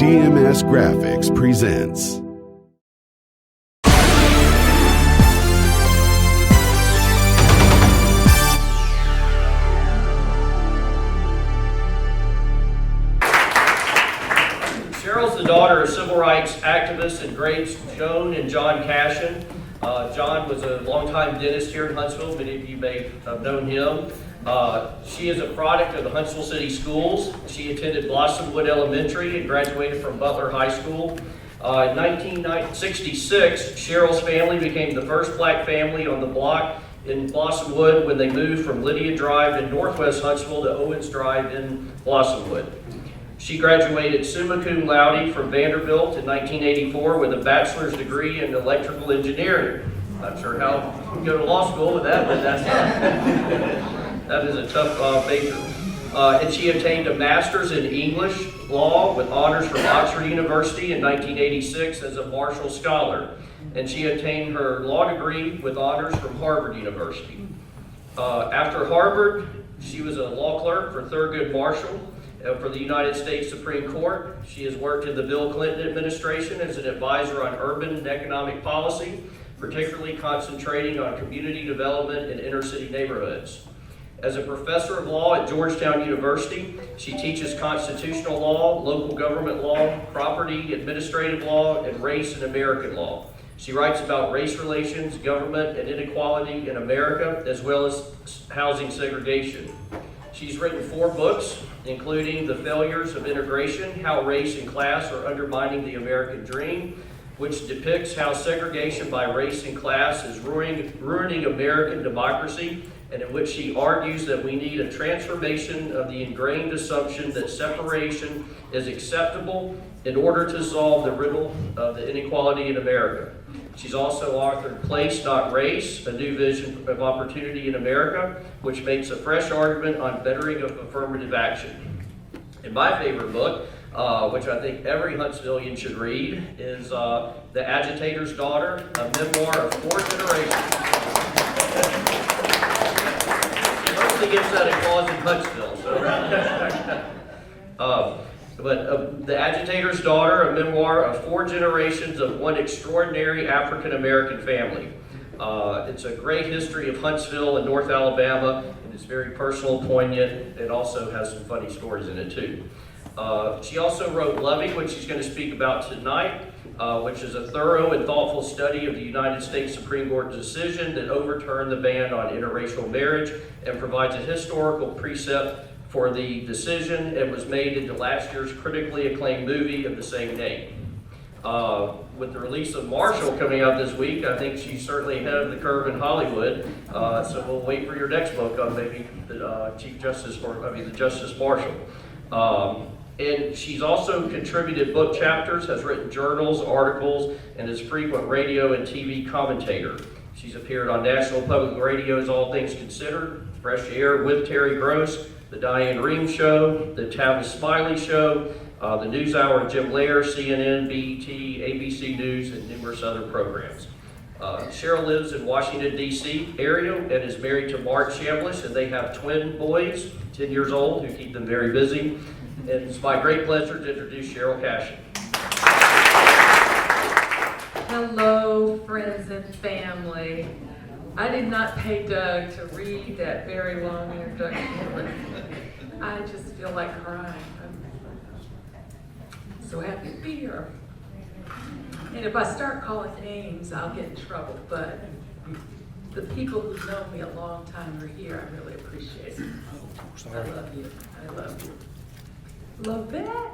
DMS Graphics presents. Sheryl's the daughter of civil rights activists and greats Joan and John Cashin. John was a longtime dentist here in Huntsville. Many of you may have known him. She is a product of the Huntsville City Schools. She attended Blossomwood Elementary and graduated from Butler High School. In 1966, Sheryl's family became the first black family on the block in Blossomwood when they moved from Lydia Drive in northwest Huntsville to Owens Drive in Blossomwood. She graduated summa cum laude from Vanderbilt in 1984 with a bachelor's degree in electrical engineering. Not sure how you go to law school with that, but that's that is a tough major. And she obtained a master's in English law with honors from Oxford University in 1986 as a Marshall Scholar. And she obtained her law degree with honors from Harvard University. After Harvard, she was a law clerk for Thurgood Marshall for the United States Supreme Court. She has worked in the Bill Clinton administration as an advisor on urban and economic policy, particularly concentrating on community development in inner city neighborhoods. As a professor of law at Georgetown University, she teaches constitutional law, local government law, property, administrative law, and race and American law. She writes about race relations, government, and inequality in America, as well as housing segregation. She's written 4 books, including The Failures of Integration, How Race and Class Are Undermining the American Dream, which depicts how segregation by race and class is ruining American democracy, and in which she argues that we need a transformation of the ingrained assumption that separation is acceptable in order to solve the riddle of the inequality in America. She's also authored Place Not Race, a new vision of opportunity in America, which makes a fresh argument on bettering of affirmative action. And my favorite book, which I think every Huntsvillian should read, is The Agitator's Daughter, a memoir of 4 generations. Mostly gets that applause in Huntsville. But The Agitator's Daughter, a memoir of 4 generations of one extraordinary African-American family. It's a great history of Huntsville and North Alabama, and it's very personal, poignant, and also has some funny stories in it too. She also wrote Loving, which she's going to speak about tonight, which is a thorough and thoughtful study of the United States Supreme Court decision that overturned the ban on interracial marriage and provides a historical precept for the decision. It was made into last year's critically acclaimed movie of the same name. With the release of Marshall coming out this week, I think she's certainly ahead of the curve in Hollywood. So we'll wait for your next book on maybe the the Justice Marshall. And she's also contributed book chapters, has written journals, articles, and is a frequent radio and TV commentator. She's appeared on National Public Radio's All Things Considered, Fresh Air with Terry Gross, The Diane Rehm Show, The Tavis Smiley Show, the NewsHour with Jim Lair, CNN, BET, ABC News, and numerous other programs. Sheryl lives in Washington, D.C. area and is married to Mark Chambliss, and they have twin boys, 10 years old, who keep them very busy. And it's my great pleasure to introduce Sheryll Cashin. Hello, friends and family. I did not pay Doug to read that very long introduction, but I just feel like crying. I'm so happy to be here. And if I start calling names, I'll get in trouble, but the people who've known me a long time are here. I really appreciate it. I love you. I love you. Love that?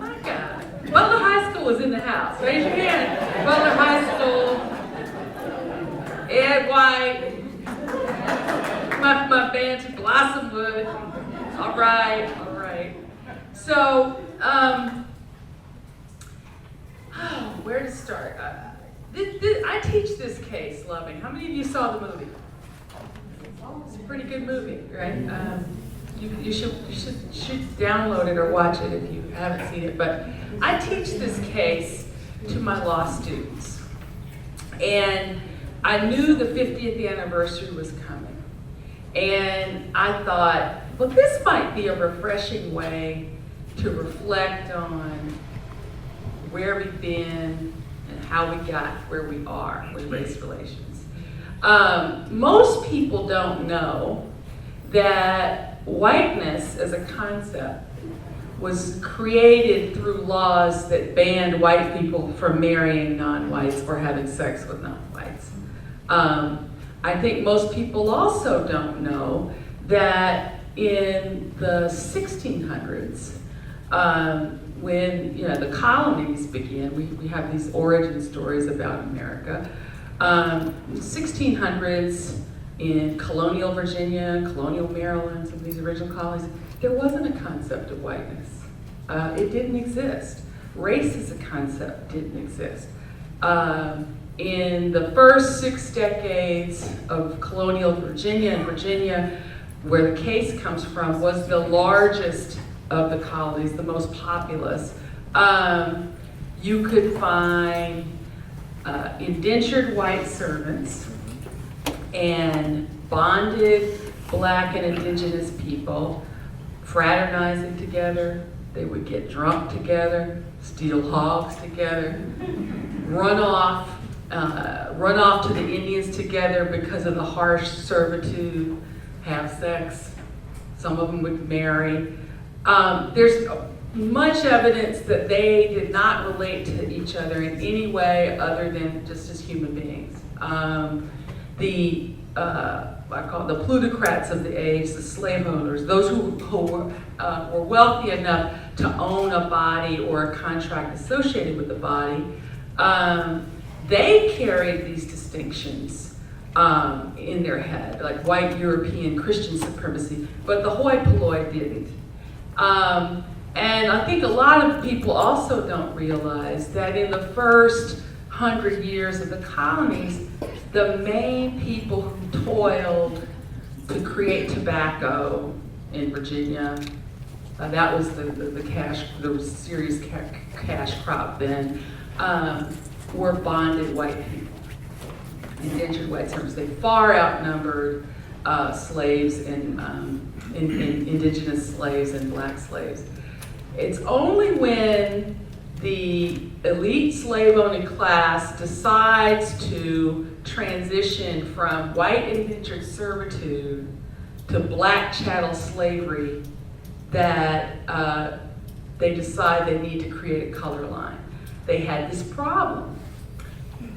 My God. Butler High School is in the house. Raise your hand. Butler High School. Ed White. My band to Blossomwood. All right. So, where to start? I teach this case, Loving. How many of you saw the movie? It's a pretty good movie, right? You should download it or watch it if you haven't seen it. But I teach this case to my law students. And I knew the 50th anniversary was coming. And I thought, well, this might be a refreshing way to reflect on where we've been and how we got where we are with race relations. Most people don't know that whiteness as a concept was created through laws that banned white people from marrying non-whites or having sex with non-whites. I think most people also don't know that in the 1600s, when the colonies began, we have these origin stories about America. 1600s in colonial Virginia, colonial Maryland, some of these original colonies, there wasn't a concept of whiteness. It didn't exist. Race as a concept didn't exist. In the first 6 decades of colonial Virginia, where the case comes from, was the largest of the colonies, the most populous. You could find indentured white servants and bonded Black and Indigenous people fraternizing together. They would get drunk together, steal hogs together, run off to the Indians together because of the harsh servitude, have sex. Some of them would marry. There's much evidence that they did not relate to each other in any way other than just as human beings. I call it the plutocrats of the age, the slave owners, those who were wealthy enough to own a body or a contract associated with the body, they carried these distinctions in their head, like white European Christian supremacy, but the hoi polloi didn't. And I think a lot of people also don't realize that in the first 100 years of the colonies, the main people who toiled to create tobacco in Virginia, that was the serious cash crop then, were bonded white people, indentured white servants. They far outnumbered slaves and indigenous slaves and Black slaves. It's only when the elite slave-owning class decides to transition from white indentured servitude to Black chattel slavery that they decide they need to create a color line. They had this problem.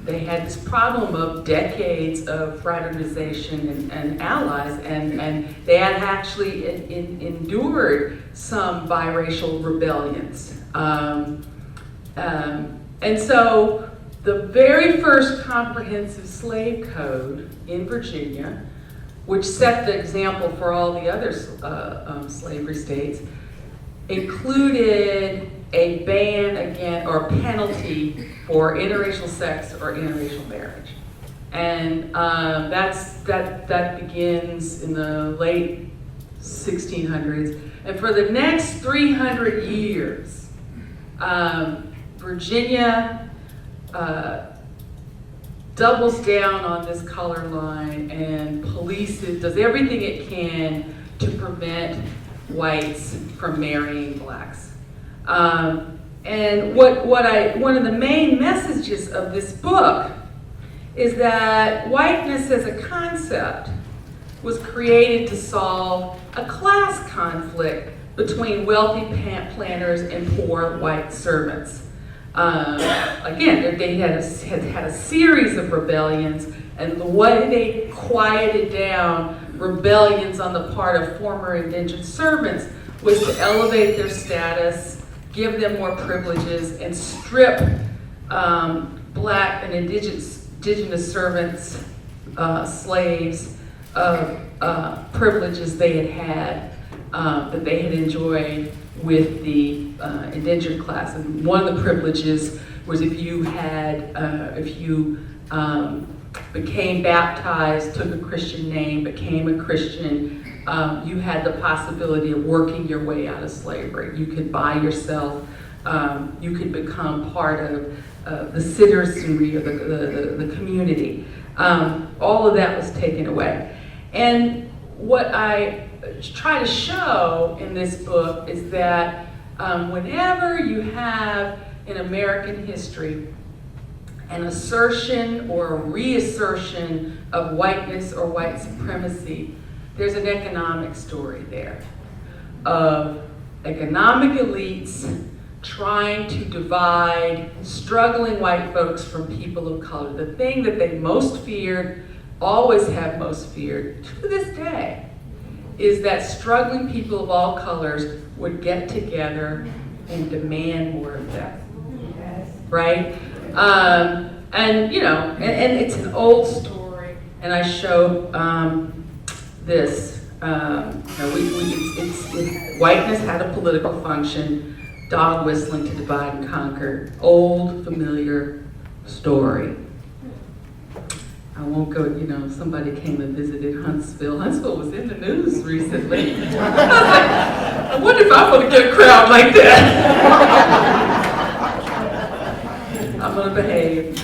They had this problem of decades of fraternization and allies, and they had actually endured some biracial rebellions. And so the very first comprehensive slave code in Virginia, which set the example for all the other slavery states, included a ban against or penalty for interracial sex or interracial marriage. And that begins in the late 1600s. And for the next 300 years, Virginia doubles down on this color line and polices, does everything it can to prevent whites from marrying Blacks. And one of the main messages of this book is that whiteness as a concept was created to solve a class conflict between wealthy planters and poor white servants. Again, they had a series of rebellions, and the way they quieted down rebellions on the part of former indentured servants was to elevate their status, give them more privileges, and strip Black and indigenous servants, slaves, of privileges they had that they had enjoyed with the indentured class. And one of the privileges was if you became baptized, took a Christian name, became a Christian, you had the possibility of working your way out of slavery. You could buy yourself, you could become part of the citizenry of the community. All of that was taken away. And what I try to show in this book is that Whenever you have in American history an assertion or a reassertion of whiteness or white supremacy, there's an economic story there of economic elites trying to divide struggling white folks from people of color. The thing that they most feared, always have most feared, to this day, is that struggling people of all colors would get together and demand more of them, right? And you know, and it's an old story, and I show this. You know, whiteness had a political function, dog whistling to divide and conquer. Old, familiar story. I won't go, you know, somebody came and visited Huntsville. Huntsville was in the news recently. I was like, I wonder if I'm going to get a crowd like that. I'm going to behave.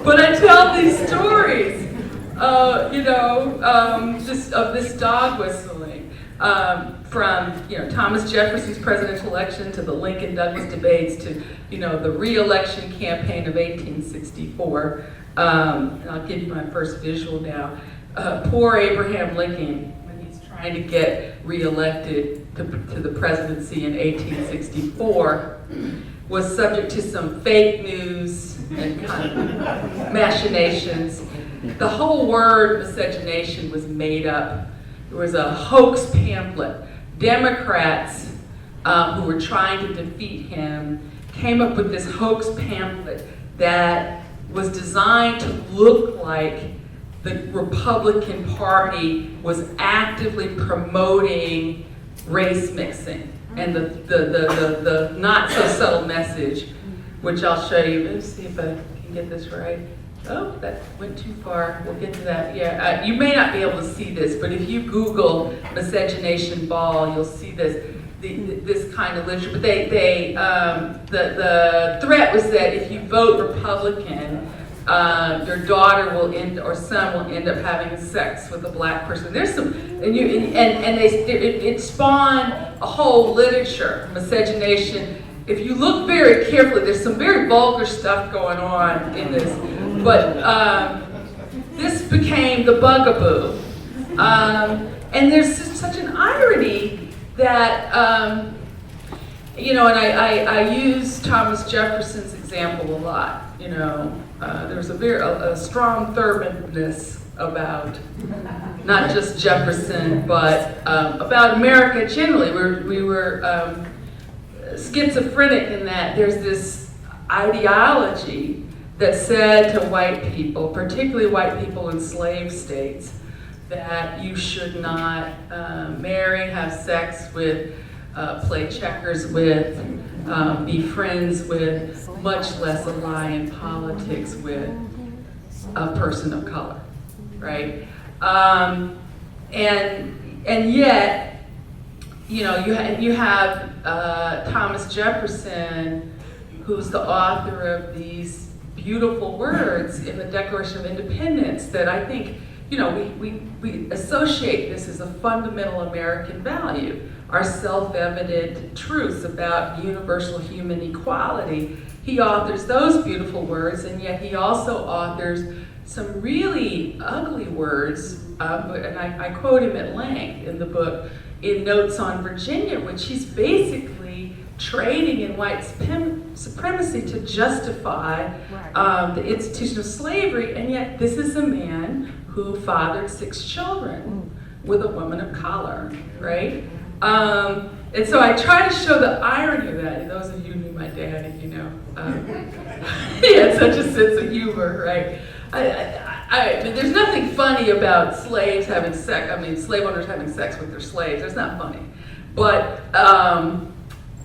But I tell these stories, you know, just of this dog whistling, from, you know, Thomas Jefferson's presidential election to the Lincoln-Douglas debates to, you know, the re-election campaign of 1864. And I'll give you my first visual now. Poor Abraham Lincoln, when he's trying to get re-elected to the presidency in 1864, was subject to some fake news and kind of machinations. The whole word miscegenation was made up. There was a hoax pamphlet. Democrats who were trying to defeat him came up with this hoax pamphlet that was designed to look like the Republican Party was actively promoting race mixing and the not so subtle message, which I'll show you. Let's see if I can get this right. Oh, that went too far. We'll get to that. Yeah, you may not be able to see this, but if you Google miscegenation ball, you'll see this kind of literature. But the threat was that if you vote Republican, your daughter will end or son will end up having sex with a black person. There's some, it spawned a whole literature, miscegenation. If you look very carefully, there's some very vulgar stuff going on in this, but this became the bugaboo. And there's just such an irony that, you know, and I use Thomas Jefferson's example a lot, you know. There's a strong Thurmanness about not just Jefferson, but about America generally. We were schizophrenic in that there's this ideology that said to white people, particularly white people in slave states, that you should not marry, have sex with, play checkers with, be friends with, much less ally in politics with a person of color, right? And yet, you know, you have Thomas Jefferson, who's the author of these beautiful words in the Declaration of Independence that I think, you know, we associate this as a fundamental American value, our self-evident truths about universal human equality. He authors those beautiful words, and yet he also authors some really ugly words, and I quote him at length in the book, in Notes on Virginia, which he's basically trading in white supremacy to justify the institution of slavery, and yet this is a man who fathered 6 children with a woman of color, right? And so I try to show the irony of that. And those of you who knew my dad, you know, he had such a sense of humor, right? There's nothing funny about slaves having sex. I mean, slave owners having sex with their slaves. That's not funny. But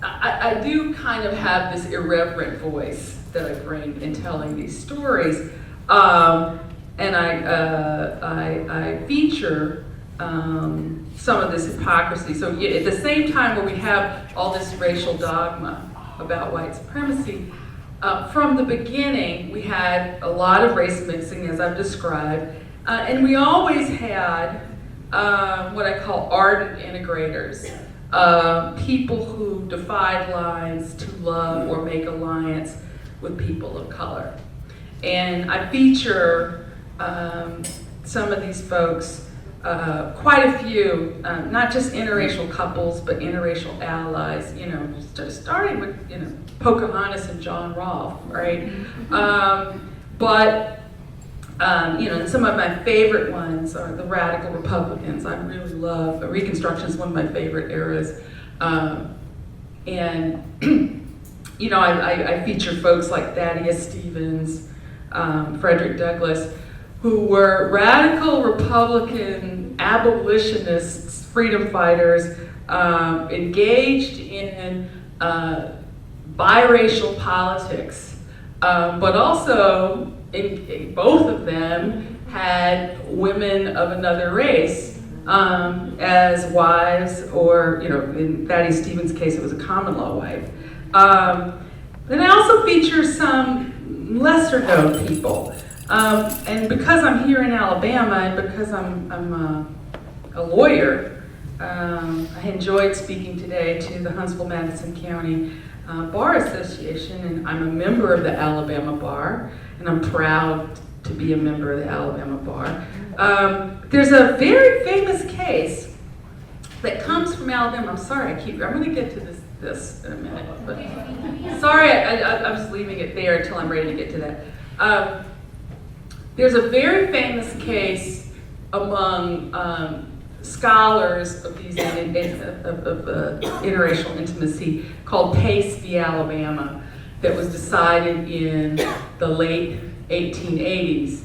I do kind of have this irreverent voice that I bring in telling these stories. And I feature some of this hypocrisy. So at the same time where we have all this racial dogma about white supremacy, from the beginning we had a lot of race mixing, as I've described, and we always had what I call ardent integrators, people who defied lines to love or make alliance with people of color. And I feature some of these folks, quite a few, not just interracial couples, but interracial allies, starting with, Pocahontas and John Rolfe, right? And some of my favorite ones are the radical Republicans. I really love, Reconstruction is one of my favorite eras. I feature folks like Thaddeus Stevens, Frederick Douglass, who were radical Republican abolitionists, freedom fighters, engaged in biracial politics, but also both of them had women of another race as wives, or in Thaddeus Stevens' case, it was a common law wife. Then I also feature some lesser known people. And because I'm here in Alabama, and because I'm a lawyer, I enjoyed speaking today to the Huntsville-Madison County Bar Association, and I'm a member of the Alabama Bar, and I'm proud to be a member of the Alabama Bar. There's a very famous case that comes from Alabama. I'm sorry, I'm going to get to this in a minute, but sorry, I'm just leaving it there until I'm ready to get to that. There's a very famous case among scholars of these interracial intimacy called Pace v. Alabama that was decided in the late 1880s,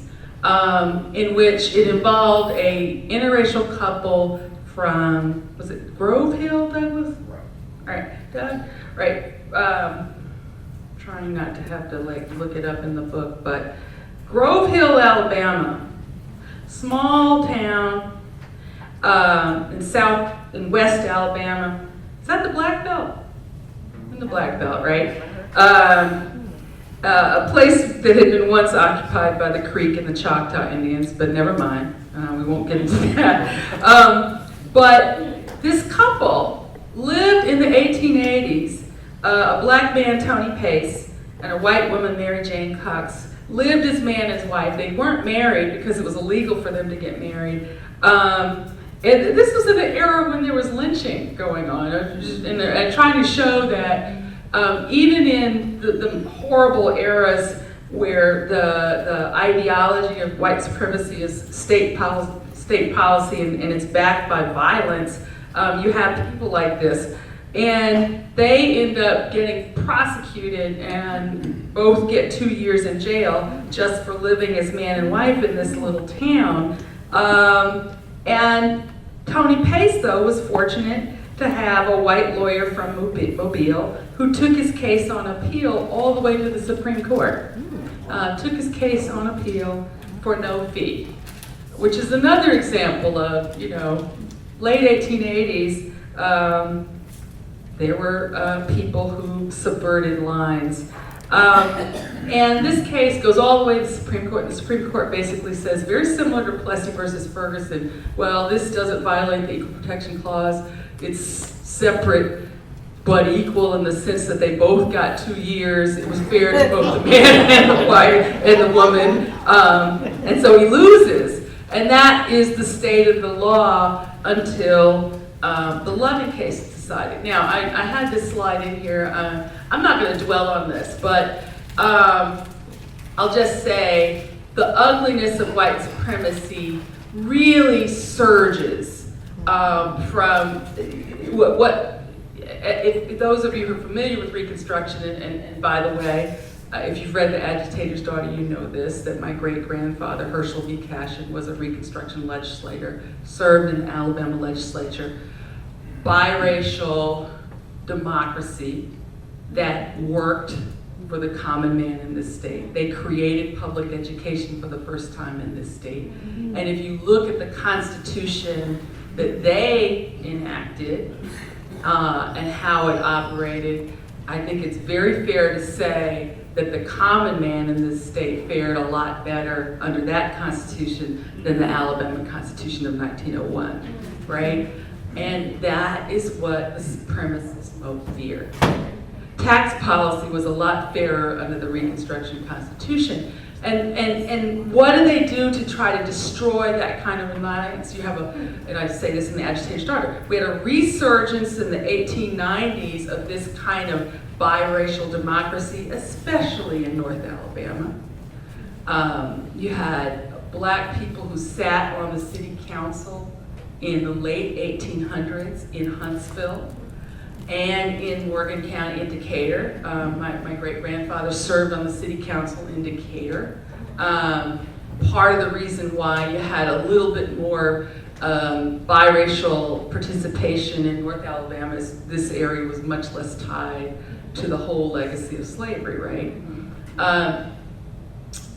in which it involved a interracial couple from, was it Grove Hill, Douglas? All right, Doug? Right. Trying not to have to look it up in the book, but Grove Hill, Alabama, small town in West Alabama. Is that the Black Belt? In the Black Belt, right? A place that had been once occupied by the Creek and the Choctaw Indians, but never mind. We won't get into that. But this couple lived in the 1880s. A black man, Tony Pace, and a white woman, Mary Jane Cox, lived as man and wife. They weren't married because it was illegal for them to get married. And this was in an era when there was lynching going on, and trying to show that even in the horrible eras where the ideology of white supremacy is state policy and it's backed by violence, you have people like this. And they end up getting prosecuted and both get 2 years in jail just for living as man and wife in this little town. And Tony Pace, though, was fortunate to have a white lawyer from Mobile who took his case on appeal all the way to the Supreme Court. Took his case on appeal for no fee, which is another example of, late 1880s, there were people who subverted lines. And this case goes all the way to the Supreme Court. The Supreme Court basically says, very similar to Plessy versus Ferguson, well, this doesn't violate the Equal Protection Clause. It's separate but equal in the sense that they both got 2 years. It was fair to both the man and the wife and the woman. And so he loses. And that is the state of the law until the Loving case is decided. Now, I had this slide in here. I'm not going to dwell on this, but I'll just say the ugliness of white supremacy really surges from if those of you who are familiar with Reconstruction, and by the way, if you've read The Agitator's Daughter, you know this, that my great-grandfather, Sheryll Cashin, was a Reconstruction legislator, served in the Alabama legislature. Biracial democracy that worked for the common man in this state. They created public education for the first time in this state. And if you look at the Constitution that they enacted and how it operated, I think it's very fair to say that the common man in this state fared a lot better under that Constitution than the Alabama Constitution of 1901, right? And that is what the supremacists both feared. Tax policy was a lot fairer under the Reconstruction Constitution. And what do they do to try to destroy that kind of reliance? You have and I say this in the Agitated Starter, we had a resurgence in the 1890s of this kind of biracial democracy, especially in North Alabama. You had black people who sat on the city council in the late 1800s in Huntsville and in Morgan County in Decatur. My great-grandfather served on the city council in Decatur. Part of the reason why you had a little bit more biracial participation in North Alabama is this area was much less tied to the whole legacy of slavery, right?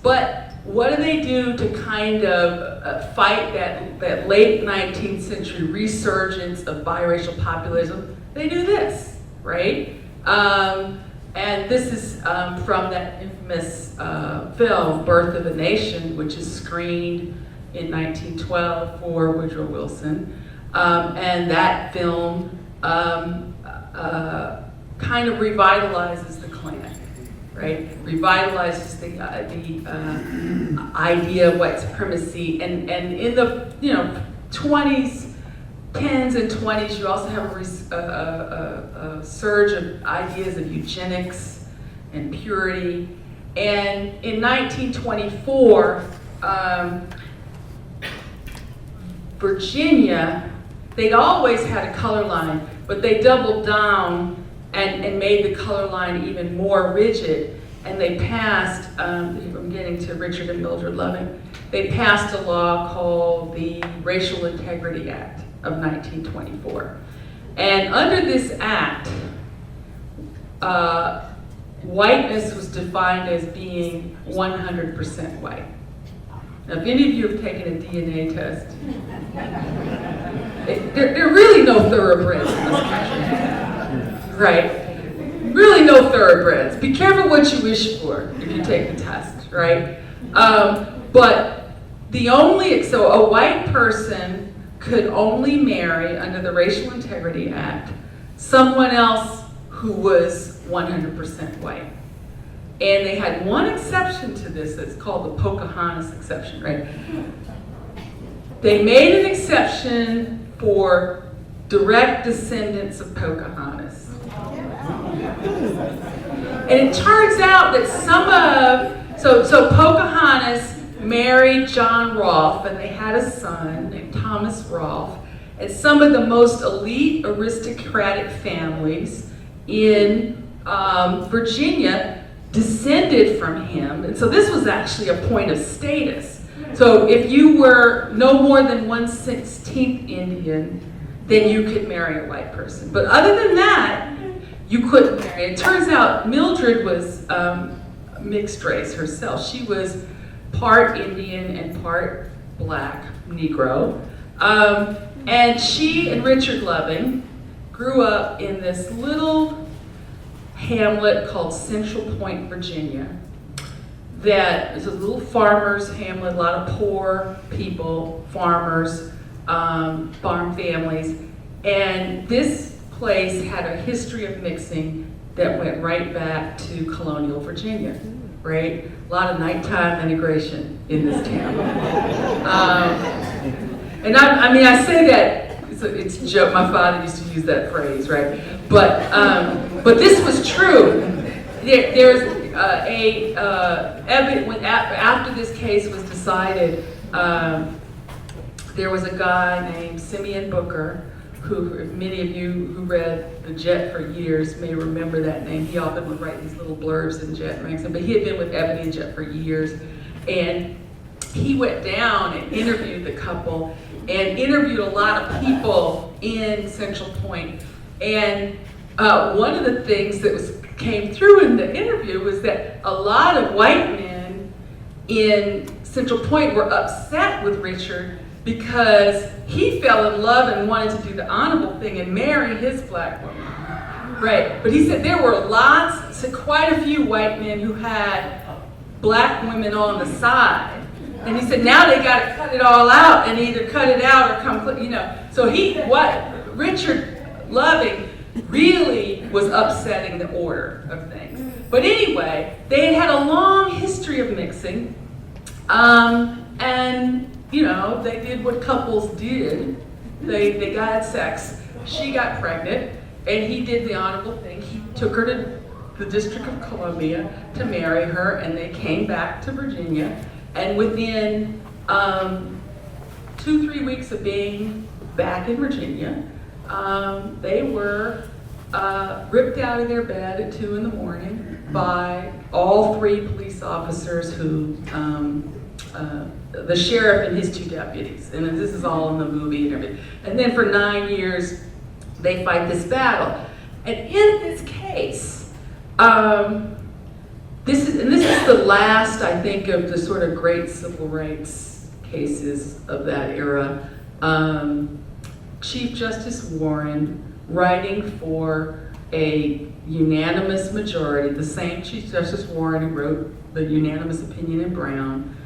But what do they do to kind of fight that late 19th century resurgence of biracial populism? They do this, right? And this is from that infamous film, Birth of a Nation, which is screened in 1912 for Woodrow Wilson. And that film kind of revitalizes the Klan, right? Revitalizes the idea of white supremacy. And in the 20s, 10s and 20s, you also have a surge of ideas of eugenics and purity. And in 1924, Virginia, they'd always had a color line, but they doubled down and made the color line even more rigid. And they passed, I'm getting to Richard and Mildred Loving, they passed a law called the Racial Integrity Act of 1924. And under this act, whiteness was defined as being 100% white. Now, if any of you have taken a DNA test, there are really no thoroughbreds in this country, right? Really no thoroughbreds. Be careful what you wish for if you take the test, right? But so a white person could only marry, under the Racial Integrity Act, someone else who was 100% white. And they had one exception to this that's called the Pocahontas Exception, right? They made an exception for direct descendants of Pocahontas. And it turns out that so Pocahontas married John Rolfe, and they had a son named Thomas Rolfe, and some of the most elite aristocratic families in Virginia descended from him. And so this was actually a point of status. So if you were no more than 1/16 Indian, then you could marry a white person. But other than that, you couldn't marry. It turns out Mildred was mixed race herself. She was part Indian and part black Negro. And she and Richard Loving grew up in this little hamlet called Central Point, Virginia. That is a little farmer's hamlet, a lot of poor people, farmers, farm families. And this place had a history of mixing that went right back to colonial Virginia, right? A lot of nighttime integration in this town. And I say that, it's a joke, my father used to use that phrase, right? But this was true. There's after this case was decided, there was a guy named Simeon Booker, who many of you who read The Jet for years may remember that name. He often would write these little blurbs in Jet magazine, but he had been with Ebony and Jet for years. And he went down and interviewed the couple and interviewed a lot of people in Central Point. And one of the things that came through in the interview was that a lot of white men in Central Point were upset with Richard because he fell in love and wanted to do the honorable thing and marry his black woman. Right, but he said there were quite a few white men who had black women on the side. And he said now they got to cut it all out and either cut it out or come, So Richard Loving really was upsetting the order of things. But anyway, they had a long history of mixing. And, they did what couples did. They got sex. She got pregnant. And he did the honorable thing. He took her to the District of Columbia to marry her, and they came back to Virginia. And within 2-3 weeks of being back in Virginia, they were ripped out of their bed at 2 in the morning by all 3 police officers who, the sheriff and his 2 deputies. And this is all in the movie and everything. And then for 9 years, they fight this battle. And in this case, this is the last, I think, of the sort of great civil rights cases of that era. Chief Justice Warren, writing for a unanimous majority, the same Chief Justice Warren who wrote the unanimous opinion in Brown,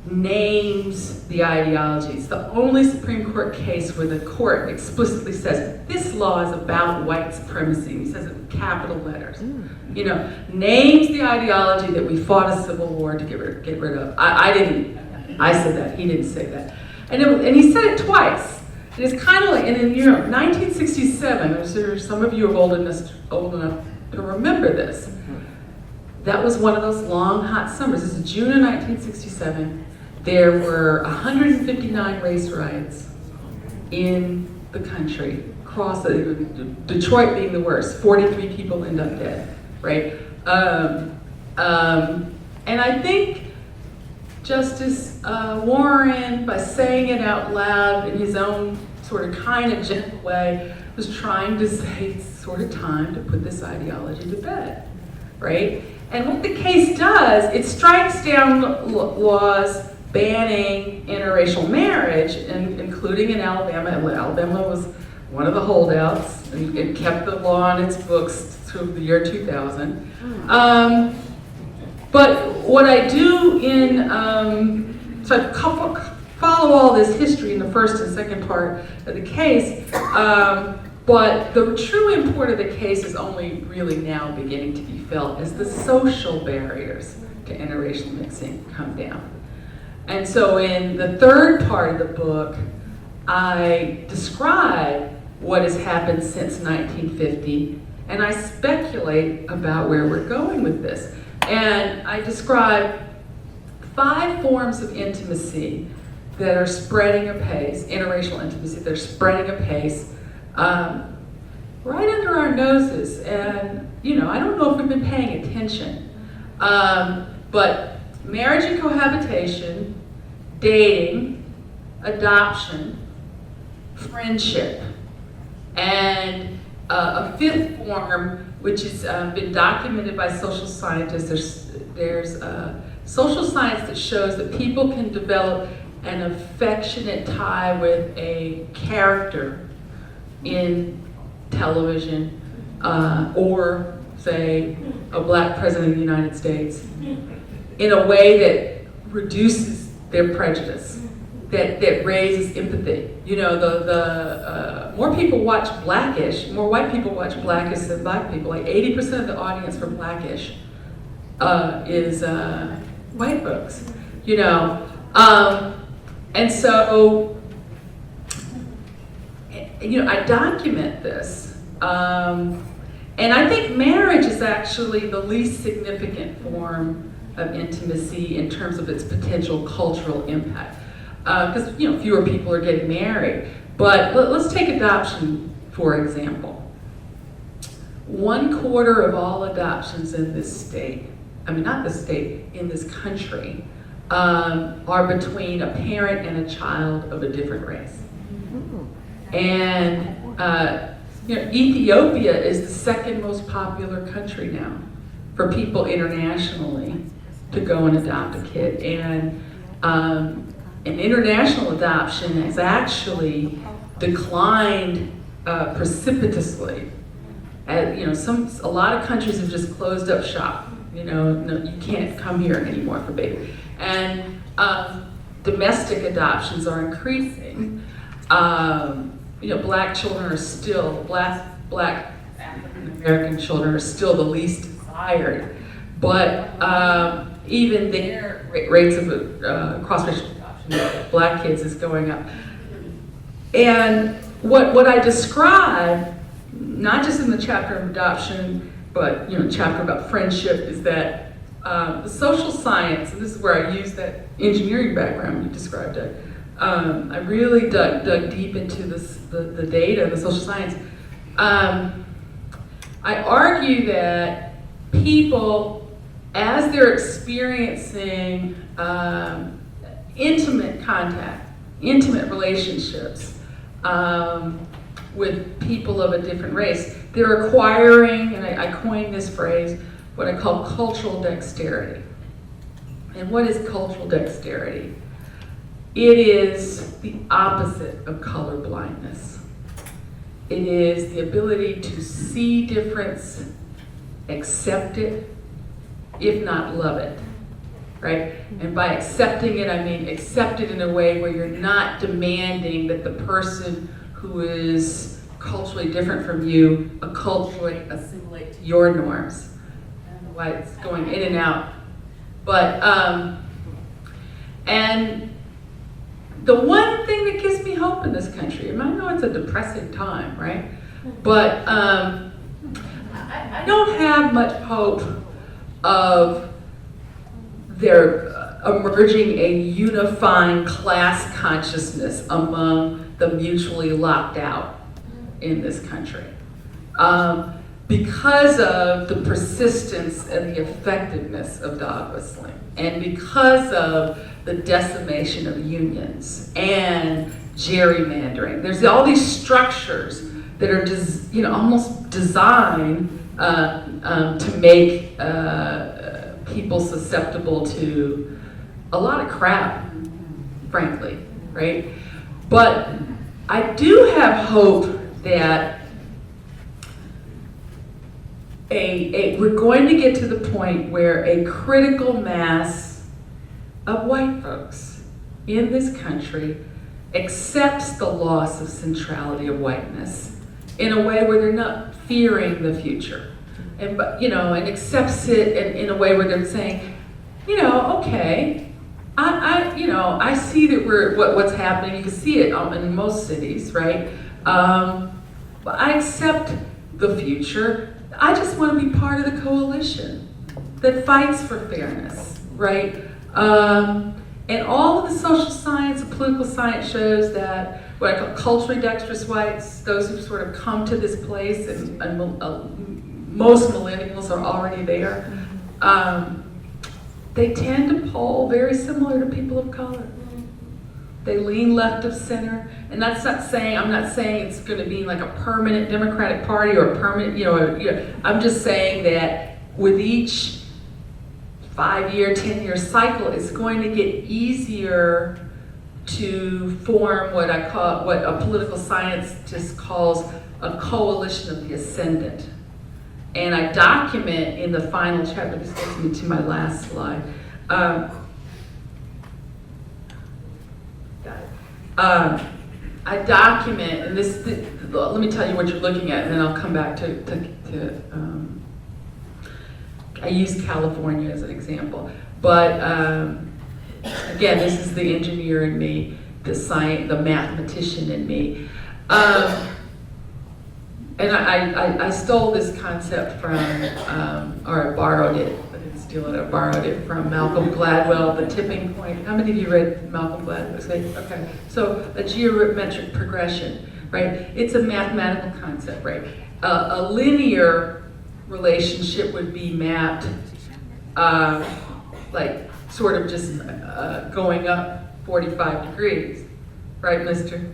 names the ideology. It's the only Supreme Court case where the court explicitly says, this law is about white supremacy. He says it in capital letters. Names the ideology that we fought a civil war to get rid of. I didn't. I said that. He didn't say that. And he said it twice. And it's kind of like, and in 1967, I'm sure some of you are old enough to remember this. That was one of those long, hot summers. This is June of 1967. There were 159 race riots in the country, across Detroit being the worst. 43 people end up dead, right? And I think Justice Warren, by saying it out loud in his own sort of kind of gentle way, was trying to say it's sort of time to put this ideology to bed, right? And what the case does, it strikes down laws banning interracial marriage, including in Alabama. Alabama was one of the holdouts, and it kept the law on its books through the year 2000. But what I do so I follow all this history in the first and second part of the case, but the true import of the case is only really now beginning to be felt as the social barriers to interracial mixing come down. And so in the third part of the book, I describe what has happened since 1950, and I speculate about where we're going with this. And I describe 5 forms of intimacy that are spreading apace, interracial intimacy, that are spreading apace right under our noses. And, I don't know if we've been paying attention, but marriage and cohabitation, dating, adoption, friendship, and a 5th form, which has been documented by social scientists. There's social science that shows that people can develop an affectionate tie with a character in television, or say a black president of the United States, in a way that reduces their prejudice, that raises empathy. More people watch Blackish, more white people watch Blackish than black people. Like 80% of the audience for Blackish is white folks, and so, I document this, and I think marriage is actually the least significant form of intimacy in terms of its potential cultural impact, because fewer people are getting married. But let's take adoption, for example. 1/4 of all adoptions in this state, not the state, in this country, are between a parent and a child of a different race. And Ethiopia is the 2nd most popular country now for people internationally to go and adopt a kid. And international adoption has actually declined precipitously A lot of countries have just closed up shop. No, you can't come here anymore for baby. And domestic adoptions are increasing. Black children are still, black African American children are still the least desired. But even their rates of cross-racial adoption of black kids is going up. And what I describe, not just in the chapter of adoption, but chapter about friendship, is that the social science, and this is where I use that engineering background you described it. I really dug deep into the data, the social science. I argue that people, as they're experiencing intimate contact, intimate relationships with people of a different race, they're acquiring, and I coined this phrase, what I call cultural dexterity. And what is cultural dexterity? It is the opposite of color blindness. It is the ability to see difference, accept it, if not love it, right? And by accepting it, I mean accept it in a way where you're not demanding that the person who is culturally different from you culturally assimilate to your norms. I don't know why it's going in and out. But, and the one thing that gives me hope in this country, and I know it's a depressing time, right? But I don't have much hope of there emerging a unifying class consciousness among the mutually locked out in this country. Because of the persistence and the effectiveness of dog whistling, and because of the decimation of unions and gerrymandering. There's all these structures that are almost designed to make people susceptible to a lot of crap, frankly, right? But I do have hope that we're going to get to the point where a critical mass of white folks in this country accepts the loss of centrality of whiteness in a way where they're not fearing the future, and accepts it in a way where they're saying, okay, I see that what's happening. You can see it in most cities, right? But I accept the future. I just want to be part of the coalition that fights for fairness, right? And all of the social science and political science shows that what I call culturally dexterous whites, those who sort of come to this place, and most millennials are already there, they tend to poll very similar to people of color. They lean left of center, and that's not saying, I'm not saying it's going to be like a permanent Democratic Party or a permanent, I'm just saying that with each 5-year, 10-year cycle, it's going to get easier to form what a political scientist calls a coalition of the ascendant. And I document in the final chapter, this takes me to my last slide. I document, and let me tell you what you're looking at, and then I'll come back to I use California as an example. But again, this is the engineer in me, the mathematician in me. And I stole this concept from, or I borrowed it. I didn't steal it, I borrowed it from Malcolm Gladwell, The Tipping Point. How many of you read Malcolm Gladwell? Okay, so a geometric progression, right? It's a mathematical concept, right? A linear relationship would be mapped like sort of just going up 45 degrees, right, mister?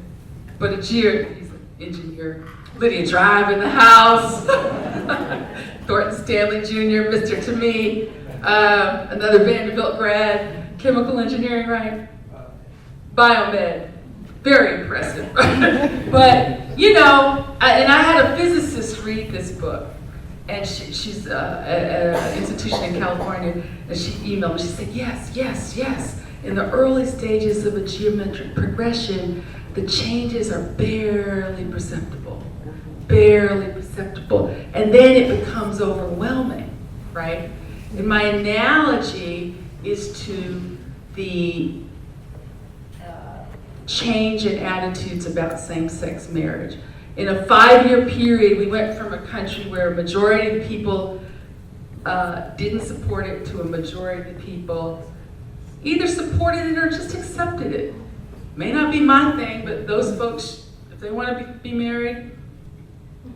But he's an engineer. Lydia Drive in the house. Thornton Stanley Jr., Mr. To Me, another Vanderbilt grad, chemical engineering, right? Biomed, very impressive. But, and I had a physicist read this book. And she's at an institution in California, and she emailed me, she said, yes. In the early stages of a geometric progression, the changes are barely perceptible. And then it becomes overwhelming, right? And my analogy is to the change in attitudes about same-sex marriage. In a 5-year period, we went from a country where a majority of people didn't support it to a majority of people either supported it or just accepted it. May not be my thing, but those folks, if they want to be married,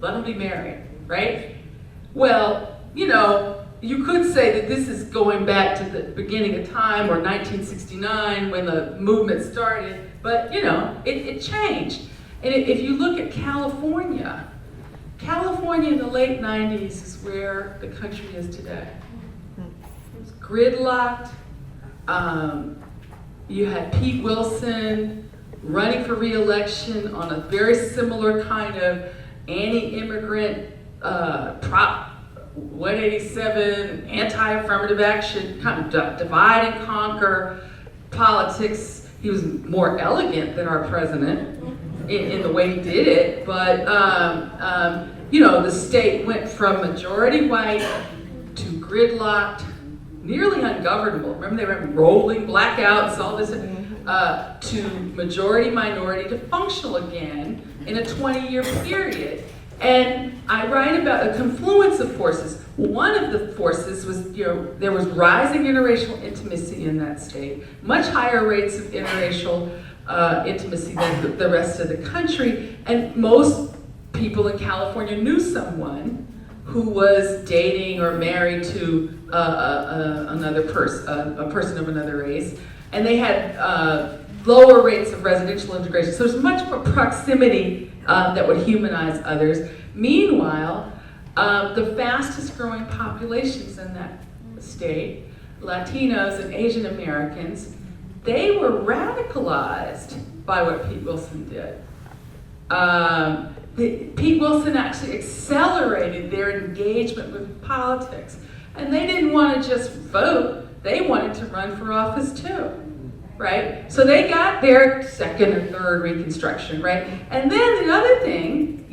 let them be married, right? Well, you could say that this is going back to the beginning of time, or 1969 when the movement started, but it changed. And if you look at California in the late 90s is where the country is today. It was gridlocked. You had Pete Wilson running for re-election on a very similar kind of anti-immigrant Prop 187, anti-affirmative action, kind of divide and conquer politics. He was more elegant than our president in the way he did it, but the state went from majority white to gridlocked, nearly ungovernable. Remember, they were rolling blackouts, all this, to majority minority to functional again in a 20-year period. And I write about a confluence of forces. One of the forces was, there was rising interracial intimacy in that state, much higher rates of interracial intimacy than the rest of the country. And most people in California knew someone who was dating or married to another person, a person of another race. And they had lower rates of residential integration. So there's much more proximity that would humanize others. Meanwhile, the fastest growing populations in that state, Latinos and Asian Americans, they were radicalized by what Pete Wilson did. Pete Wilson actually accelerated their engagement with politics. And they didn't want to just vote, they wanted to run for office too. Right? So they got their second or third Reconstruction, right? And then the other thing,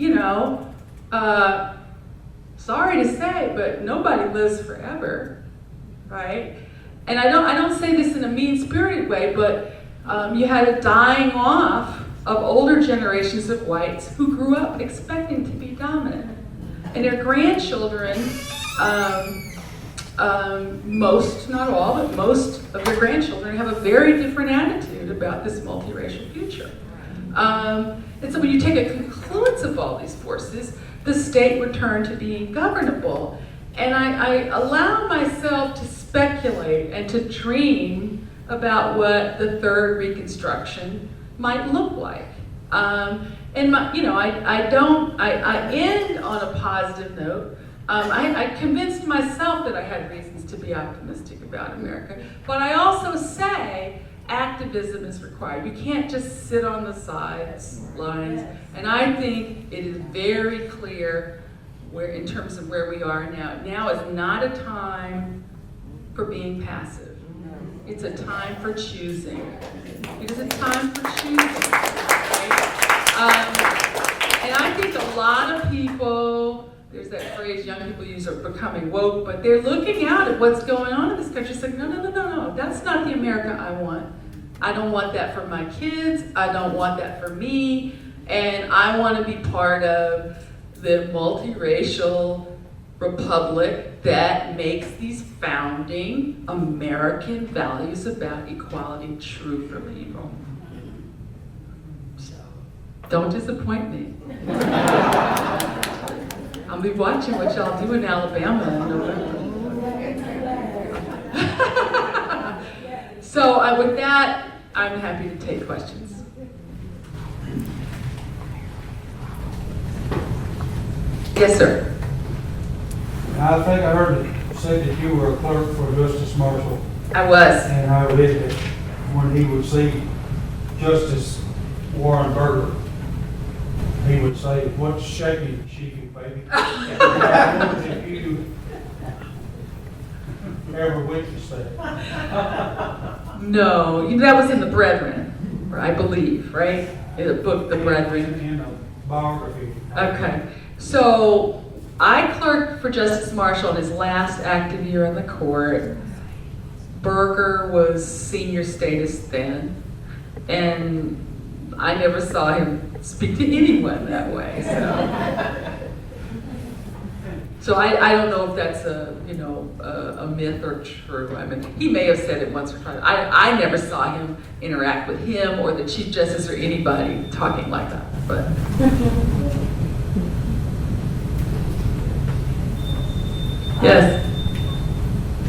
sorry to say, but nobody lives forever, right? And I don't say this in a mean-spirited way, but you had a dying off of older generations of whites who grew up expecting to be dominant. And their grandchildren, most, not all, but most of their grandchildren have a very different attitude about this multiracial future. And so when you take a confluence of all these forces, the state returned to being governable. And I allow myself to speculate and to dream about what the third Reconstruction might look like. I end on a positive note. I convinced myself that I had reasons to be optimistic about America, but I also say activism is required. You can't just sit on the sidelines, and I think it is very clear in terms of where we are now. Now is not a time for being passive. It's a time for choosing. It is a time for choosing, right? And I think a lot of people, there's that phrase young people use, are becoming woke, but they're looking out at what's going on in this country. It's like, no, that's not the America I want. I don't want that for my kids. I don't want that for me. And I want to be part of the multiracial republic that makes these founding American values about equality true for people. So, don't disappoint me. I'll be watching what y'all do in Alabama in November. So with that, I'm happy to take questions. Yes, sir. I think I heard it said that you were a clerk for Justice Marshall. I was. And I read that when he would see Justice Warren Burger, he would say, "What's shaking, cheeky baby?" I wonder if you ever witnessed that. No, that was in The Brethren, I believe, right? In the book, The Brethren. In a biography. Okay, so I clerked for Justice Marshall in his last active year in the court. Berger was senior status then, and I never saw him speak to anyone that way. So I don't know if that's a myth or true. I mean, he may have said it once or twice. I never saw him interact with him or the Chief Justice or anybody talking like that. But yes.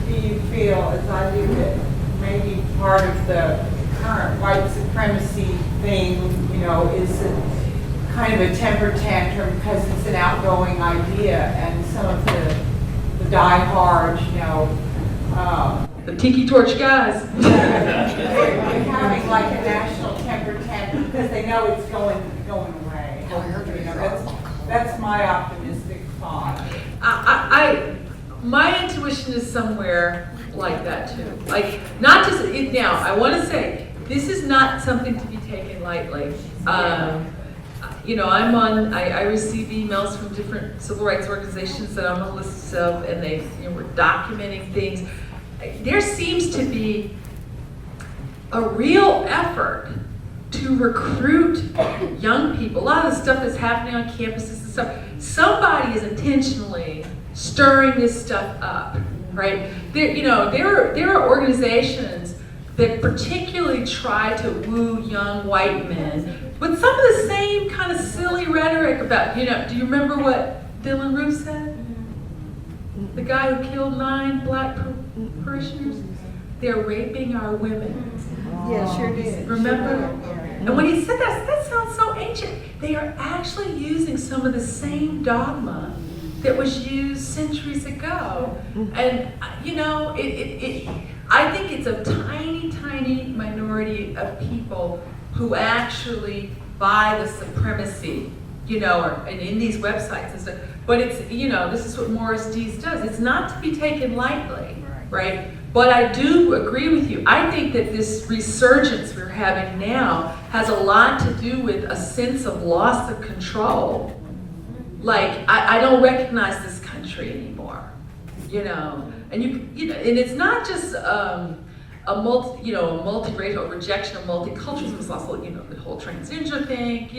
Do you feel, as I do, that maybe part of the current white supremacy thing, is kind of a temper tantrum because it's an outgoing idea, and some of the diehards, The tiki torch guys. they're having like a national temper tantrum because they know it's going away. That's my optimistic thought. My intuition is somewhere like that too. Like, not just now. I want to say this is not something to be taken lightly. I receive emails from different civil rights organizations that I'm on a list of, and they were documenting things. There seems to be a real effort to recruit young people. A lot of the stuff that's happening on campuses and stuff, somebody is intentionally stirring this stuff up, right? There are organizations that particularly try to woo young white men with some of the same kind of silly rhetoric about, do you remember what Dylan Roof said? The guy who killed 9 black parishioners? They're raping our women. Yeah, sure did. Remember? Sure. And when he said that sounds so ancient. They are actually using some of the same dogma that was used centuries ago. And, I think it's a tiny, tiny minority of people who actually buy the supremacy, and in these websites and stuff. But it's, this is what Morris Dees does. It's not to be taken lightly, right? But I do agree with you. I think that this resurgence we're having now has a lot to do with a sense of loss of control. Like, I don't recognize this country anymore, and and it's not just a multiracial rejection of multiculturalism. It's also, the whole transgender thing,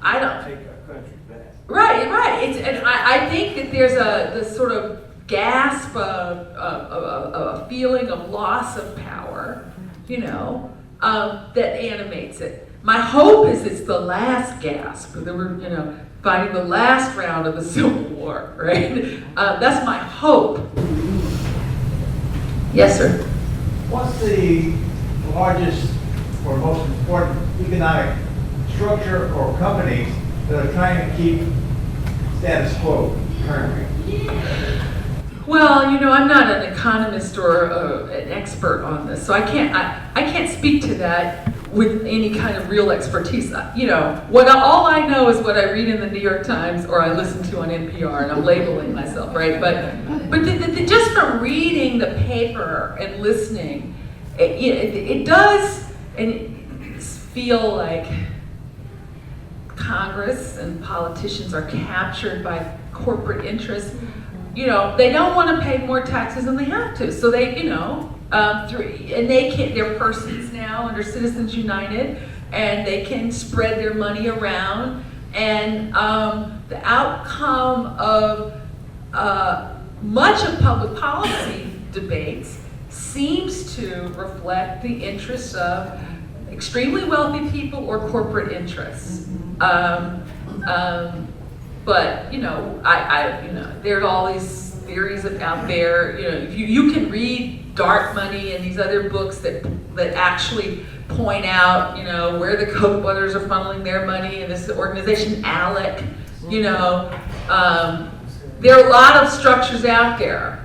I don't Take our country back. Right. And I think that there's this sort of gasp of a feeling of loss of power, that animates it. My hope is it's the last gasp. That we're, fighting the last round of the Civil War, right? That's my hope. Yes, sir. What's the largest or most important economic structure or companies that are trying to keep status quo currently? Well, I'm not an economist or an expert on this, so I can't speak to that with any kind of real expertise. All I know is what I read in the New York Times or I listen to on NPR, and I'm labeling myself, right? But just from reading the paper and listening, it does feel like Congress and politicians are captured by corporate interests. They don't want to pay more taxes than they have to, so they, and they can't. They're persons now under Citizens United, and they can spread their money around. And the outcome of much of public policy debates seems to reflect the interests of extremely wealthy people or corporate interests. But there's all these theories out there. You can read Dark Money and these other books that actually point out, where the Koch brothers are funneling their money, and this organization ALEC. There are a lot of structures out there,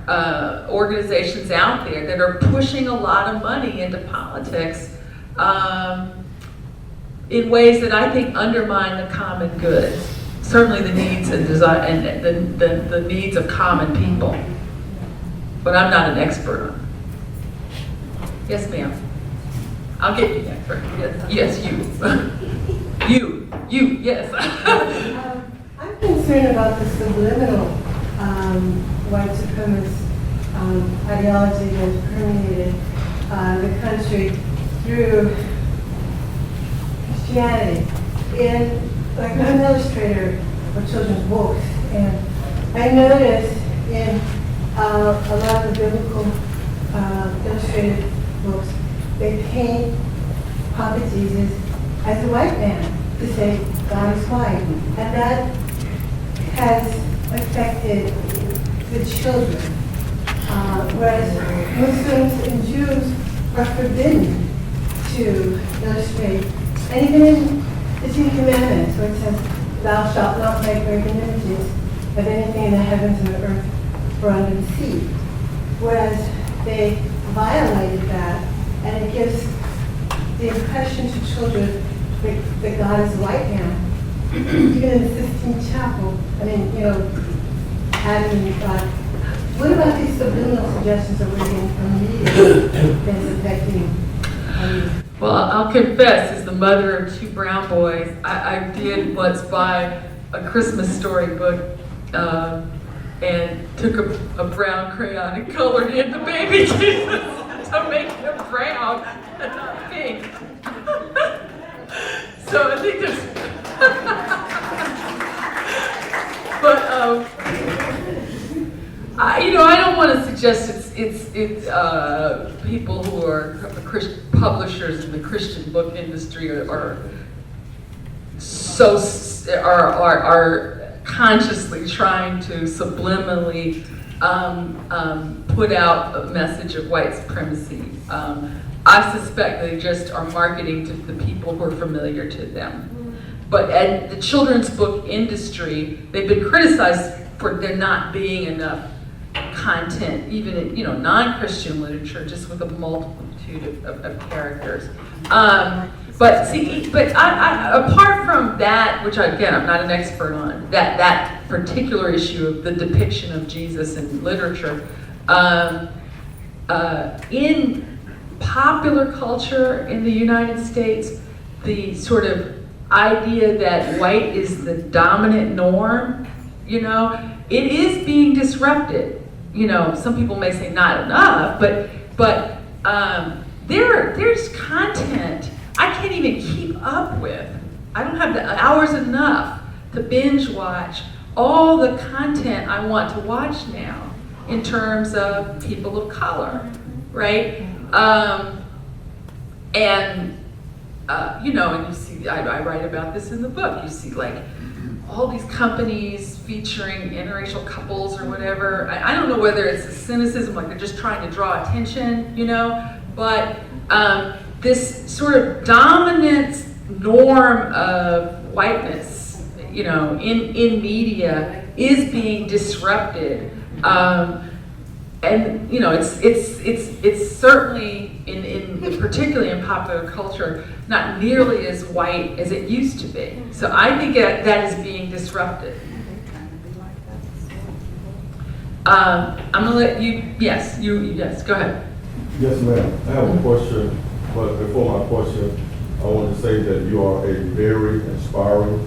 organizations out there, that are pushing a lot of money into politics. in ways that I think undermine the common good. Certainly the needs and desire and the needs of common people. But I'm not an expert on it. Yes, ma'am. I'll get you an expert. Yes, you. you, yes. I'm concerned about the subliminal white supremacist ideology that's permeated the country through Christianity. And like I'm an illustrator for children's books, and I noticed in a lot of the biblical illustrated books, they paint Prophet Jesus as a white man to say God is white, and that has affected the children. Whereas Muslims and Jews are forbidden to illustrate, and even in the Ten Commandments, where it says, "Thou shalt not make graven images of anything in the heavens and the earth or under the sea." Whereas they violated that, and it gives the impression to children that God is a white man. Even in the Sistine Chapel, I mean, Adam and God. What about these subliminal suggestions that we're getting from media that's affecting Well, I'll confess, as the mother of 2 brown boys, I did once buy a Christmas story book and took a brown crayon and colored in the baby Jesus to make him brown and not pink. So I think there's, but I don't want to suggest it's people who are publishers in the Christian book industry are consciously trying to subliminally put out a message of white supremacy. I suspect they just are marketing to the people who are familiar to them. But at the children's book industry, they've been criticized for there not being enough content, even in non-Christian literature, just with a multitude of characters. But apart from that, which again I'm not an expert on, that particular issue of the depiction of Jesus in literature, in popular culture in the United States, the sort of idea that white is the dominant norm, it is being disrupted. Some people may say not enough, but there's content I can't even keep up with. I don't have the hours enough to binge watch all the content I want to watch now in terms of people of color, right? And you see, I write about this in the book. You see, like, all these companies featuring interracial couples or whatever. I don't know whether it's a cynicism, like they're just trying to draw attention, but this sort of dominant norm of whiteness, in media is being disrupted. And it's certainly particularly in popular culture, not nearly as white as it used to be. So I think that is being disrupted. I'm gonna let you. Yes, go ahead. Yes, ma'am. I have a question, but before my question, I want to say that you are a very inspiring,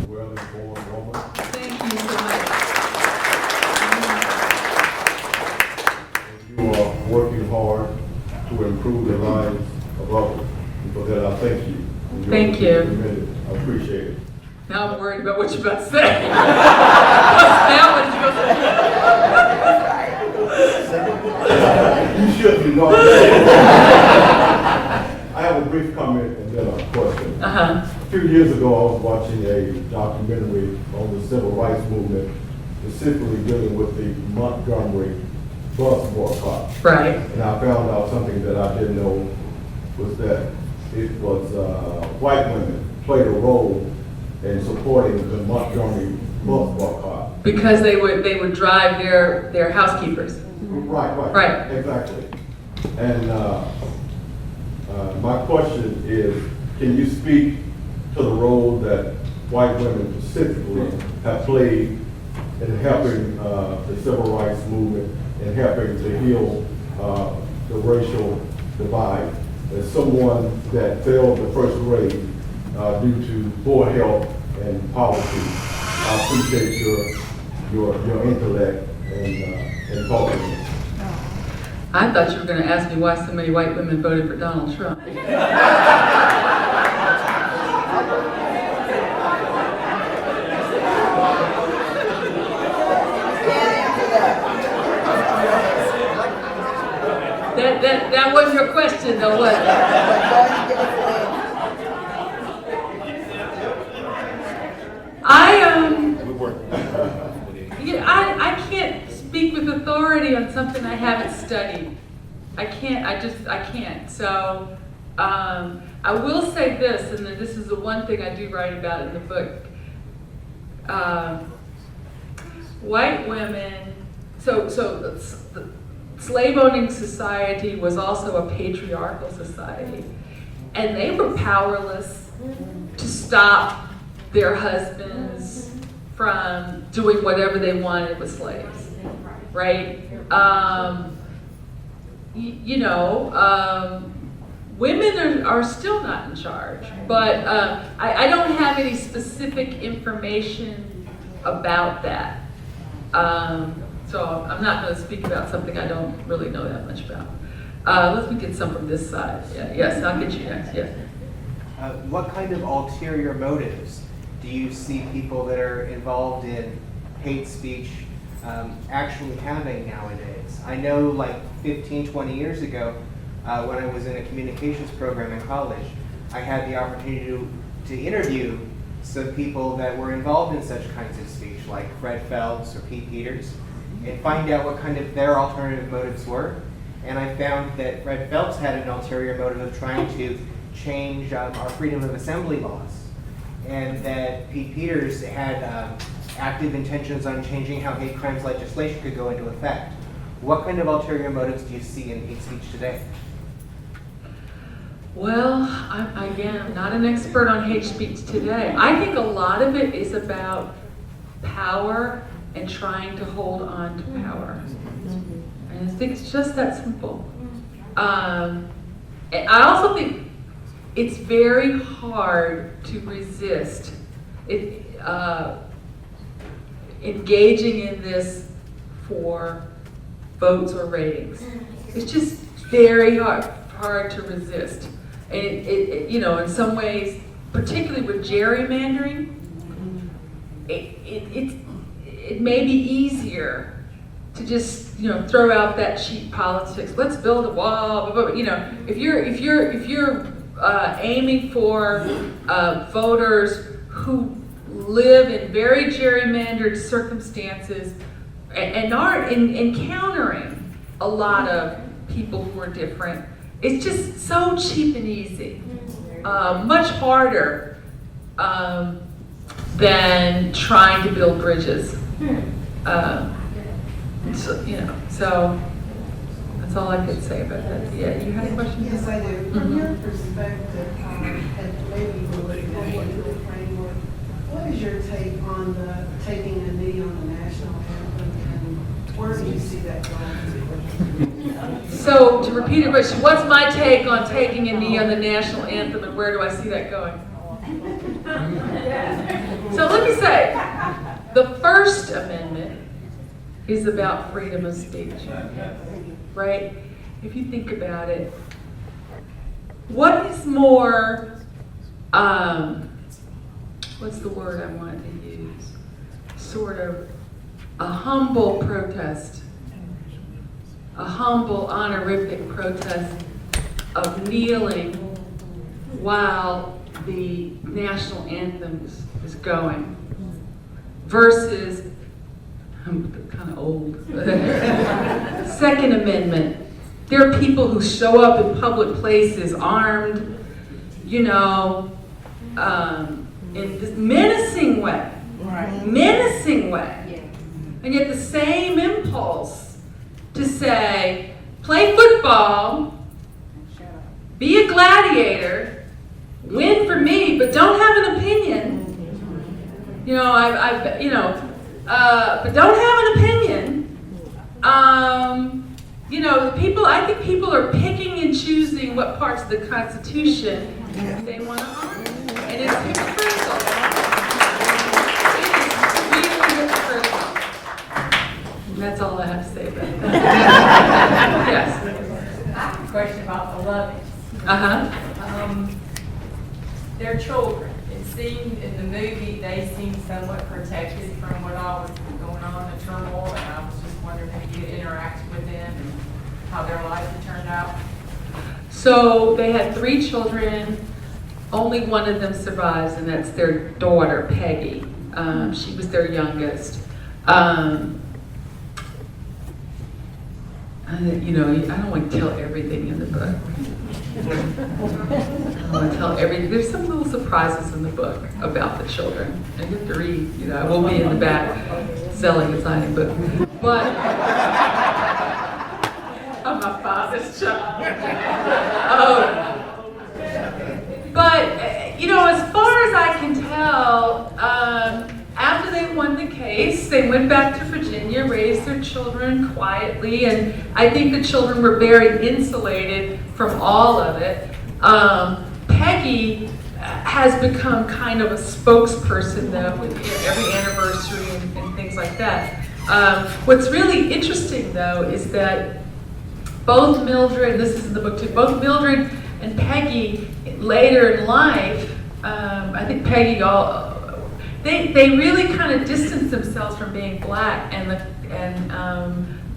well-informed woman. Thank you so much. You are working hard to improve the lives of others. And for that, I thank you. And Thank you. I appreciate it. Now I'm worried about what you're about to say. Now what you going to You should be going. I have a brief comment and then a question. A few years ago, I was watching a documentary on the civil rights movement, specifically dealing with the Montgomery bus boycott. Right. And I found out something that I didn't know, was that it was white women played a role in supporting the Montgomery bus boycott. Because they would drive their housekeepers. Right. Exactly. And my question is, can you speak to the role that white women specifically have played in helping the civil rights movement and helping to heal the racial divide. As someone that failed the first grade due to poor health and poverty, I appreciate your intellect and thoughtfulness. I thought you were going to ask me why so many white women voted for Donald Trump. That wasn't your question, though, was it? I can't speak with authority on something I haven't studied. I can't. So I will say this, and this is the one thing I do write about in the book. White women, so the slave-owning society was also a patriarchal society, and they were powerless to stop their husbands from doing whatever they wanted with slaves, right? Women are still not in charge, but I don't have any specific information about that. So I'm not going to speak about something I don't really know that much about. Let's get some from this side. Yeah, yes, I'll get you next. Yes. What kind of ulterior motives do you see people that are involved in hate speech actually having nowadays? I know like 15, 20 years ago, when I was in a communications program in college, I had the opportunity to interview some people that were involved in such kinds of speech, like Fred Phelps or Pete Peters, and find out what kind of their alternative motives were. And I found that Fred Phelps had an ulterior motive of trying to change our freedom of assembly laws, and that Pete Peters had active intentions on changing how hate crimes legislation could go into effect. What kind of ulterior motives do you see in hate speech today? Well, I'm not an expert on hate speech today. I think a lot of it is about power and trying to hold on to power. And I think it's just that simple. And I also think it's very hard to resist engaging in this for votes or ratings. It's just very hard to resist. And it in some ways, particularly with gerrymandering, it may be easier to just throw out that cheap politics. Let's build a wall. If you're aiming for voters who live in very gerrymandered circumstances and aren't encountering a lot of people who are different, it's just so cheap and easy. Much harder than trying to build bridges. So that's all I could say about that. Yeah, you had a question? Yes, I do. From your perspective, and maybe even looking forward to the framework, what is your take on the taking a knee on the national anthem, and where do you see that going? So, to repeat your question, what's my take on taking a knee on the national anthem, and where do I see that going? So let me say, the First Amendment is about freedom of speech, right? If you think about it, what is more, what's the word I wanted to use? Sort of a humble protest, a humble honorific protest of kneeling while the national anthem is going, versus, I'm kind of old, Second Amendment. There are people who show up in public places armed, in this menacing way, and yet the same impulse to say, play football, be a gladiator, win for me, but don't have an opinion. You know, but don't have an opinion. You know, I think people are picking and choosing what parts of the Constitution they want to honor. And it's hypocritical. It is really hypocritical. And that's all I have to say about that. Yes. I have a question about the Lovings. They're children. It seemed in the movie they seemed somewhat protected from what all was going on, the turmoil, and I was just wondering if you interacted with them and how their lives had turned out. So they had 3 children. Only one of them survives, and that's their daughter, Peggy. She was their youngest. You know, I don't want to tell everything in the book. I don't want to tell everything. There's some little surprises in the book about the children. And you have to read, you know, I will be in the back selling and signing books. But I'm my father's child. But, you know, as far as I can tell, after they won the case, they went back to Virginia, raised their children quietly, and I think the children were very insulated from all of it. Peggy has become kind of a spokesperson, though, with every anniversary and things like that. What's really interesting, though, is that both Mildred, and this is in the book too, both Mildred and Peggy later in life, I think Peggy they really kind of distanced themselves from being black, and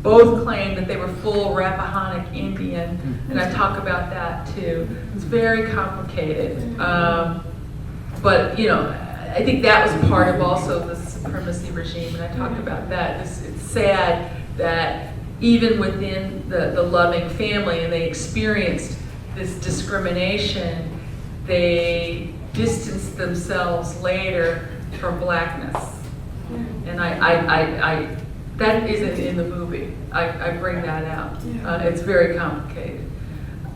both claimed that they were full Rappahannock Indian, and I talk about that too. It's very complicated, but you know, I think that was part of also the supremacy regime, and I talk about that. It's sad that even within the Loving family, and they experienced this discrimination, they distanced themselves later from blackness. And I that isn't in the movie. I bring that out. It's very complicated.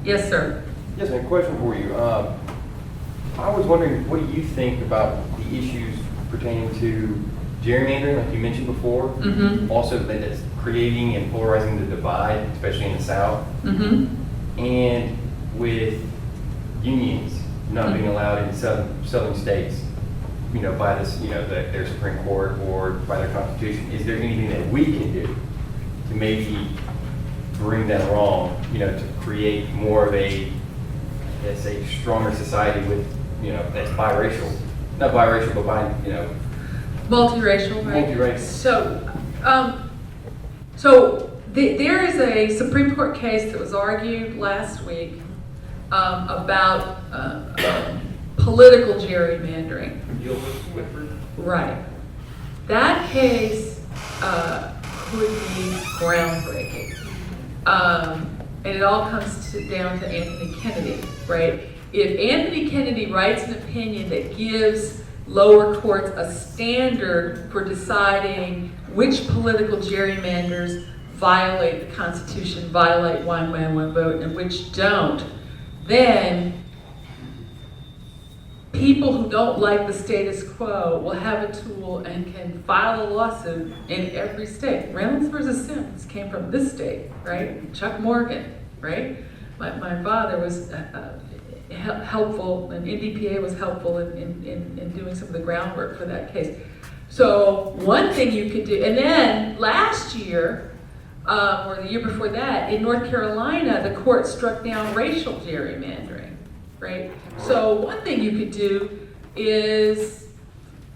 Yes, sir. Yes, ma'am. Question for you. I was wondering, what do you think about the issues pertaining to gerrymandering, like you mentioned before? Also, that it's creating and polarizing the divide, especially in the South, and with unions not being allowed in southern states, you know, by this, you know, their Supreme Court or by their Constitution. Is there anything that we can do to maybe bring that along, you know, to create more of a, let's say, stronger society with, you know, that's biracial, not biracial, but you know, multiracial, right? Multiracial. So there is a Supreme Court case that was argued last week about political gerrymandering. Right. That case could be groundbreaking. And it all comes down to Anthony Kennedy, right? If Anthony Kennedy writes an opinion that gives lower courts a standard for deciding which political gerrymanders violate the Constitution, violate one man, one vote, and which don't, then people who don't like the status quo will have a tool and can file a lawsuit in every state. Reynolds versus Sims came from this state, right? Chuck Morgan, right? My father was helpful, and NDPA was helpful in doing some of the groundwork for that case. So one thing you could do, and then last year, or the year before that, in North Carolina, the court struck down racial gerrymandering, right? So one thing you could do is,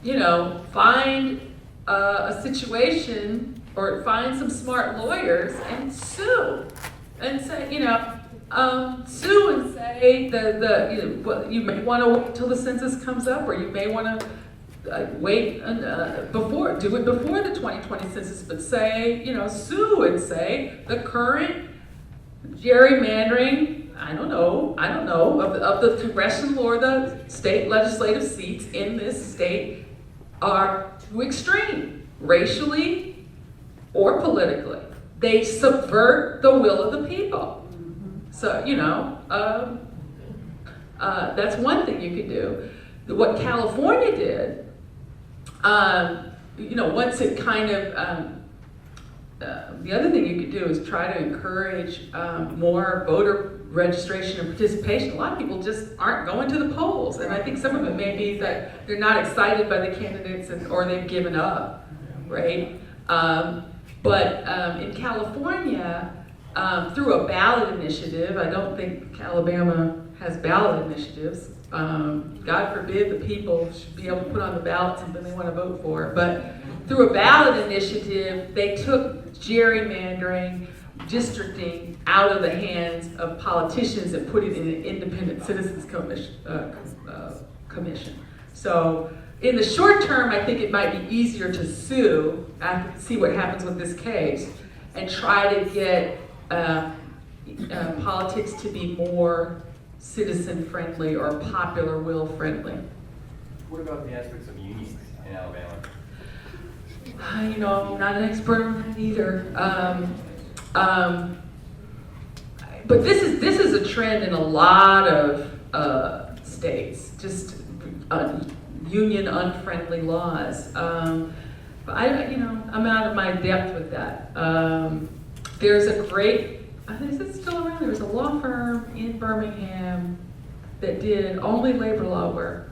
you know, find a situation or find some smart lawyers and sue and say, you know, sue and say you may want to wait till the census comes up, or you may want to wait do it before the 2020 census, but say, you know, sue and say the current gerrymandering, I don't know, of the congressional or the state legislative seats in this state are too extreme, racially or politically. They subvert the will of the people. So, you know, That's one thing you could do. What California did, once it kind of, the other thing you could do is try to encourage more voter registration and participation. A lot of people just aren't going to the polls, and I think some of it may be that they're not excited by the candidates or they've given up, right? But in California, through a ballot initiative, I don't think Alabama has ballot initiatives. God forbid the people should be able to put on the ballot something they want to vote for. But through a ballot initiative, they took gerrymandering, districting out of the hands of politicians and put it in an independent citizens commission. So in the short term, I think it might be easier to sue after see what happens with this case and try to get politics to be more citizen-friendly or popular will-friendly. What about the aspects of unions in Alabama? I'm not an expert on that either. But this is a trend in a lot of states, just union unfriendly laws. But I'm out of my depth with that. There's a great, is it still around? There was a law firm in Birmingham that did only labor law work.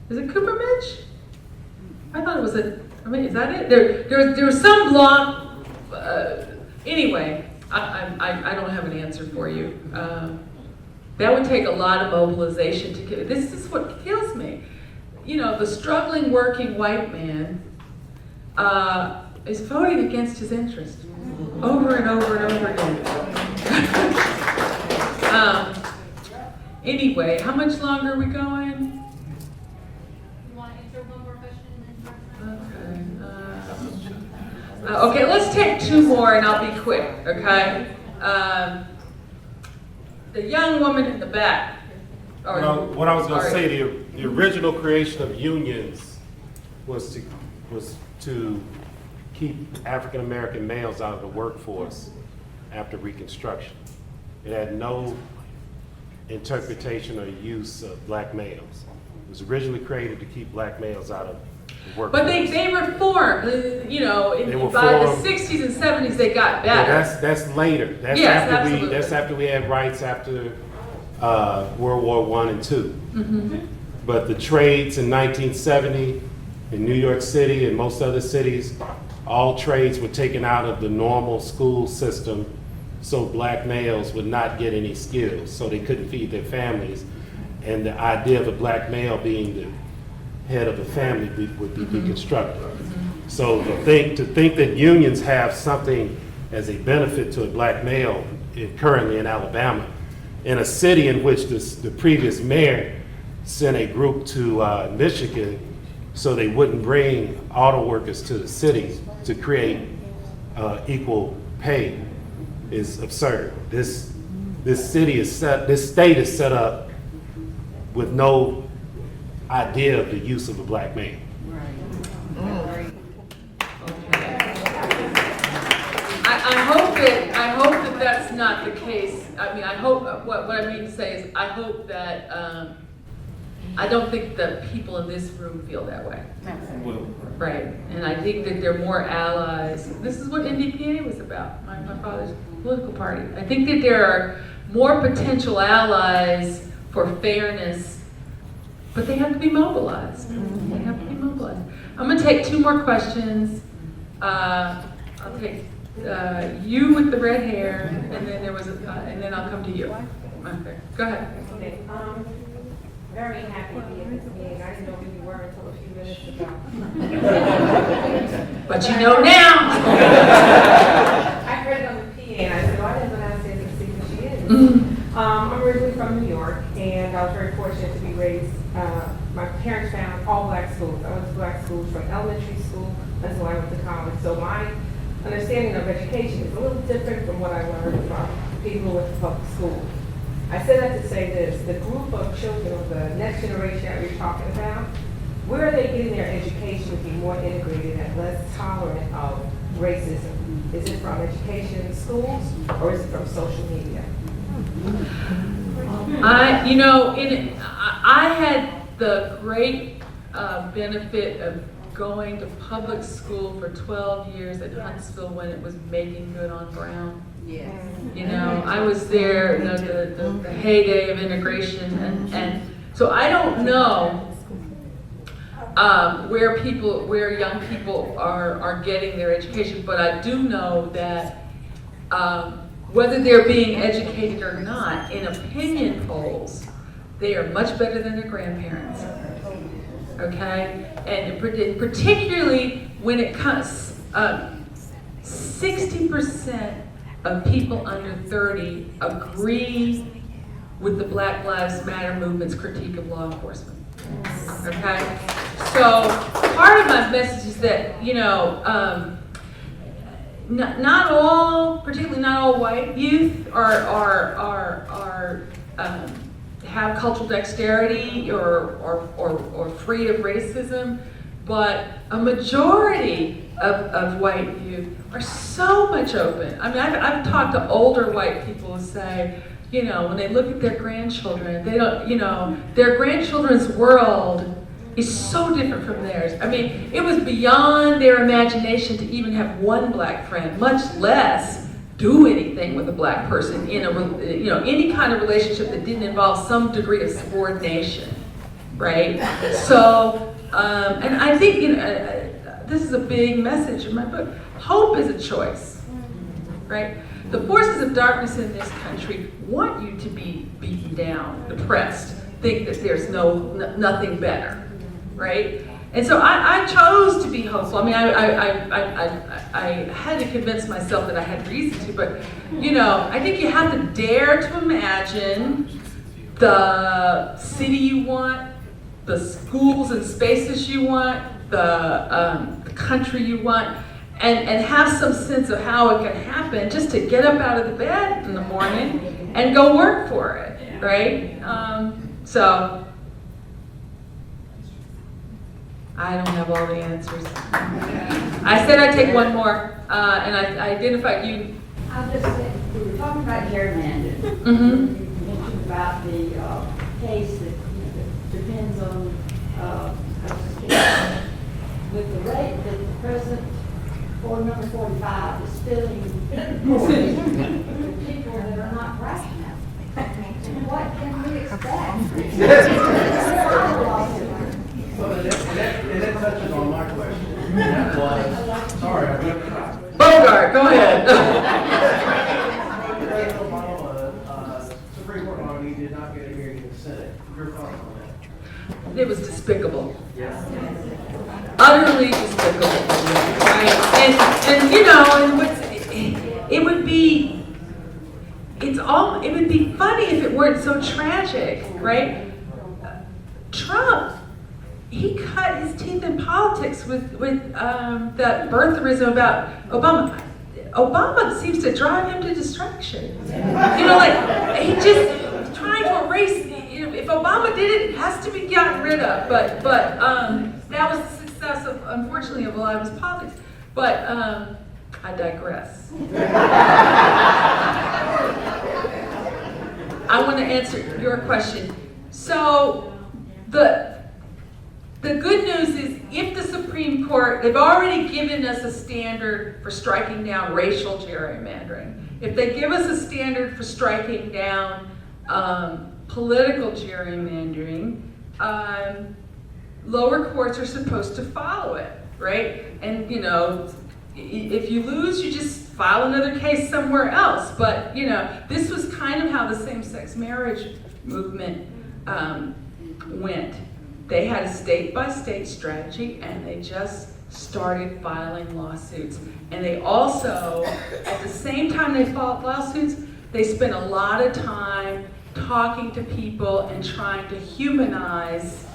Is it Cooper Mitch? I thought it was is that it? There was some law. Anyway, I don't have an answer for you. That would take a lot of mobilization to get. This is what kills me. The struggling working white man is voting against his interest over and over and over again. Anyway, how much longer are we going? You want to answer one more question and then Okay, let's take two more and I'll be quick, okay? The young woman in the back. What I was going to say, the original creation of unions was to keep African American males out of the workforce after Reconstruction. It had no interpretation or use of black males. It was originally created to keep black males out of the workforce. But they reformed, by the 60s and 70s they got better. Yeah, that's later. That's after we had rights after World War I and II. Mm-hmm. But the trades in 1970 in New York City and most other cities, all trades were taken out of the normal school system so black males would not get any skills, so they couldn't feed their families. And the idea of a black male being the head of the family would be deconstructed. So to think that unions have something as a benefit to a black male currently in Alabama, in a city in which the previous mayor sent a group to Michigan so they wouldn't bring auto workers to the city to create equal pay, is absurd. This state is set up with no idea of the use of a black man. I hope that that's not the case. I mean, I hope, what I mean to say is, I hope that, I don't think the people in this room feel that way. Right, and I think that they're more allies. This is what NDPA was about, my father's political party. I think that there are more potential allies for fairness, but they have to be mobilized. They have to be mobilized. I'm gonna take two more questions. I'll take you with the red hair, and then and then I'll come to you. Okay, go ahead. Okay, very happy to be at this meeting. I didn't know who you were until a few minutes ago. But you know now. I heard it on the PA, and I said, well, I didn't know how to say it to see who she is. I'm originally from New York, and I was very fortunate to be raised. My parents found all black schools. I went to black schools from elementary school until I went to college. So my understanding of education is a little different from what I learned from people with the public school. I said that to say this, the group of children of the next generation that we're talking about, where are they getting their education to be more integrated and less tolerant of racism? Is it from education in schools, or is it from social media? I had the great benefit of going to public school for 12 years at Huntsville when it was making good on Brown. Yes. I was there, the heyday of integration, and so I don't know where young people are getting their education, but I do know that whether they're being educated or not, in opinion polls, they are much better than their grandparents. Okay, and particularly when it comes, 60% of people under 30 agree with the Black Lives Matter movement's critique of law enforcement. Okay, so part of my message is that not all, particularly not all white youth have cultural dexterity or free of racism, but a majority of white youth are so much open. I mean, I've talked to older white people who say, when they look at their grandchildren, they don't, their grandchildren's world is so different from theirs. I mean, it was beyond their imagination to even have one black friend, much less do anything with a black person in any kind of relationship that didn't involve some degree of subordination, right? So, and I think this is a big message in my book. Hope is a choice, right? The forces of darkness in this country want you to be beaten down, depressed, think that there's nothing better, right? And so I chose to be hopeful. I mean, I had to convince myself that I had reason to, but I think you have to dare to imagine the city you want, the schools and spaces you want, the country you want, and have some sense of how it can happen, just to get up out of the bed in the morning and go work for it, right? So I don't have all the answers. I said I'd take one more, and I identified you. I just said, we were talking about gerrymandering. Mm-hmm. You mentioned about the case that depends on with the rate that the present Board number 45 is filling with people that are not rational. What can we expect? And that touches on my question. That was, sorry, I went. Bogart, go ahead. Supreme Court nominee did not get a hearing in the Senate. Your thoughts on that? It was despicable. Utterly despicable. Right? And it would be funny if it weren't so tragic, right? Trump, he cut his teeth in politics with that birtherism about Obama. Obama seems to drive him to distraction. He just trying to erase. If Obama did it, it has to be gotten rid of. But that was the success of, unfortunately, of a lot of his politics. But I digress. I want to answer your question. So the good news is, if the Supreme Court, they've already given us a standard for striking down racial gerrymandering. If they give us a standard for striking down political gerrymandering, lower courts are supposed to follow it, right? And if you lose, you just file another case somewhere else. But this was kind of how the same-sex marriage movement went. They had a state-by-state strategy, and they just started filing lawsuits. And they also, at the same time they filed lawsuits, they spent a lot of time talking to people and trying to humanize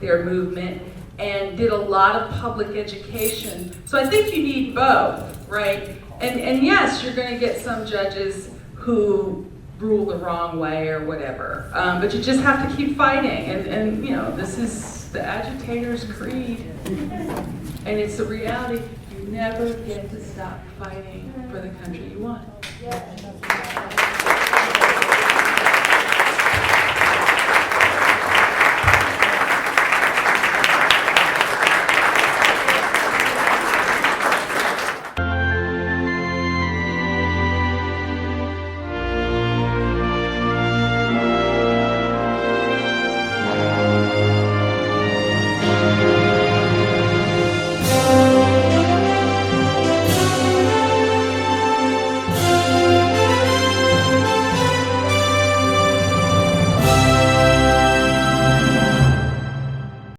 their movement, and did a lot of public education. So I think you need both, right? And yes, you're going to get some judges who rule the wrong way or whatever, but you just have to keep fighting. And this is the agitator's creed, and it's the reality. You never get to stop fighting for the country you want.